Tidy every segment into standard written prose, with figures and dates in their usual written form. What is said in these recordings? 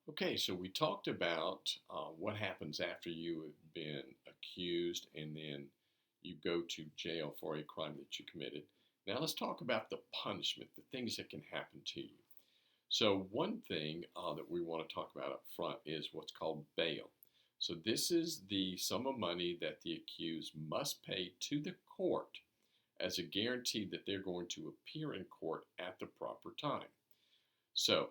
Okay, so we talked about what happens after you have been accused and then you go to jail for a crime that you committed. Now let's talk about the punishment, the things that can happen to you. So, one thing that we want to talk about up front is what's called bail. So, this is the sum of money that the accused must pay to the court as a guarantee that they're going to appear in court at the proper time. So,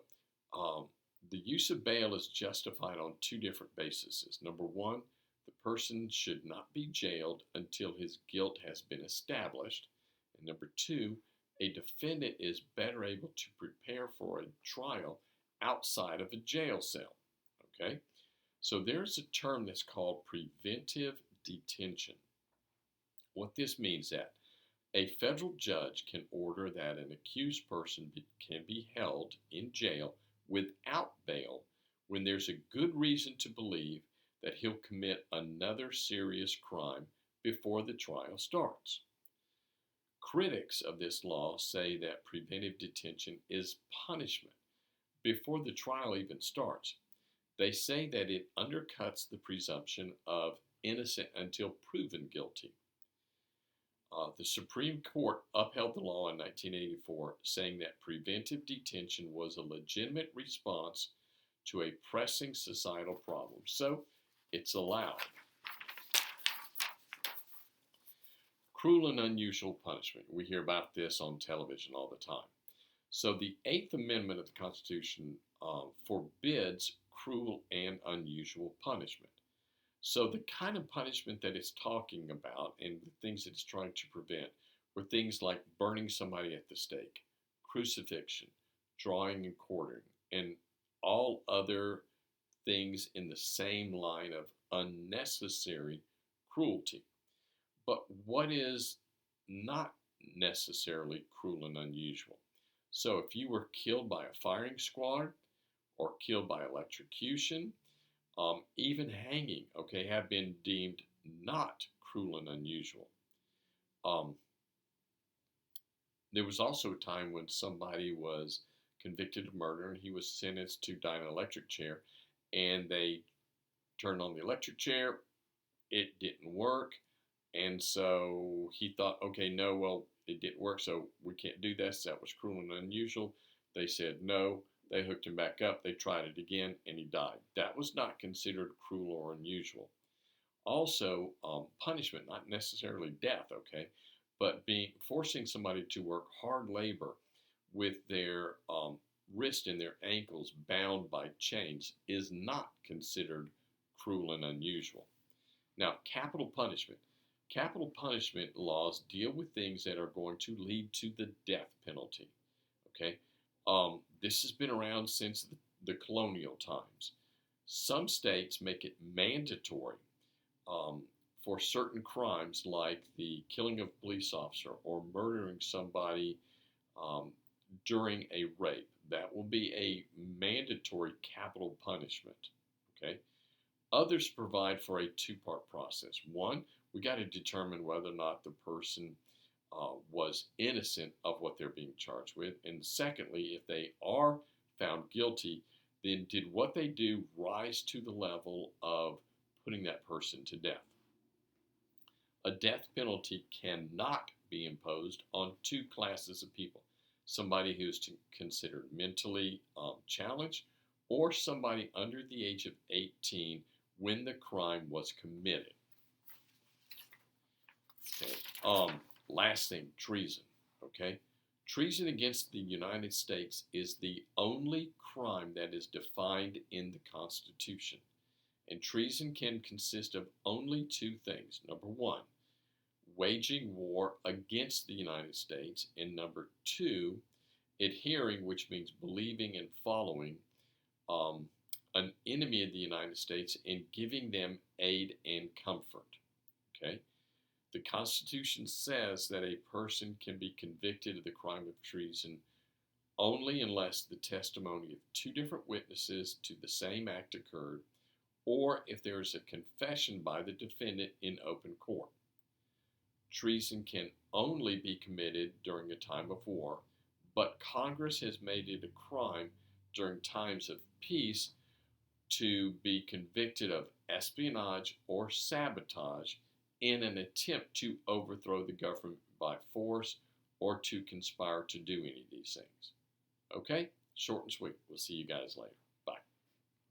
um, the use of bail is justified on two different bases. Number one, the person should not be jailed until his guilt has been established. And number two, a defendant is better able to prepare for a trial outside of a jail cell. Okay? So there's a term that's called preventive detention. What this means that a federal judge can order that an accused person can be held in jail without bail when there's a good reason to believe that he'll commit another serious crime before the trial starts. Critics of this law say that preventive detention is punishment before the trial even starts. They say that it undercuts the presumption of innocent until proven guilty. The Supreme Court upheld the law in 1984, saying that preventive detention was a legitimate response to a pressing societal problem. So it's allowed. Cruel and unusual punishment. We hear about this on television all the time. So the Eighth Amendment of the Constitution forbids cruel and unusual punishment. So the kind of punishment that it's talking about and the things that it's trying to prevent were things like burning somebody at the stake, crucifixion, drawing and quartering, and all other things in the same line of unnecessary cruelty. But what is not necessarily cruel and unusual? So if you were killed by a firing squad or killed by electrocution, even hanging, okay, have been deemed not cruel and unusual. Um, there was also a time when somebody was convicted of murder and he was sentenced to die in an electric chair, and they turned on the electric chair. It didn't work, and so he thought, okay, no, well, it didn't work, so we can't do this. That was cruel and unusual. They said no. They hooked him back up. They tried it again, and he died. That was not considered cruel or unusual. Also, punishment, not necessarily death, okay, but forcing somebody to work hard labor with their wrist and their ankles bound by chains is not considered cruel and unusual. Now, capital punishment. Capital punishment laws deal with things that are going to lead to the death penalty. Okay, this has been around since the colonial times. Some states make it mandatory um, for certain crimes like the killing of a police officer or murdering somebody um, during a rape. That will be a mandatory capital punishment. Okay. Others provide for a two-part process. One, we got to determine whether or not the person was innocent of what they're being charged with. And secondly, if they are found guilty, then did what they do rise to the level of putting that person to death? A death penalty cannot be imposed on two classes of people: somebody who's considered mentally challenged or somebody under the age of 18 when the crime was committed. Okay. Last thing, treason. Okay. Treason against the United States is the only crime that is defined in the Constitution. And treason can consist of only two things. Number one, waging war against the United States. And number two, adhering, which means believing and following um, an enemy of the United States and giving them aid and comfort. Okay? The Constitution says that a person can be convicted of the crime of treason only unless the testimony of two different witnesses to the same act occurred, or if there is a confession by the defendant in open court. Treason can only be committed during a time of war, but Congress has made it a crime during times of peace to be convicted of espionage or sabotage in an attempt to overthrow the government by force or to conspire to do any of these things. Okay? Short and sweet. We'll see you guys later.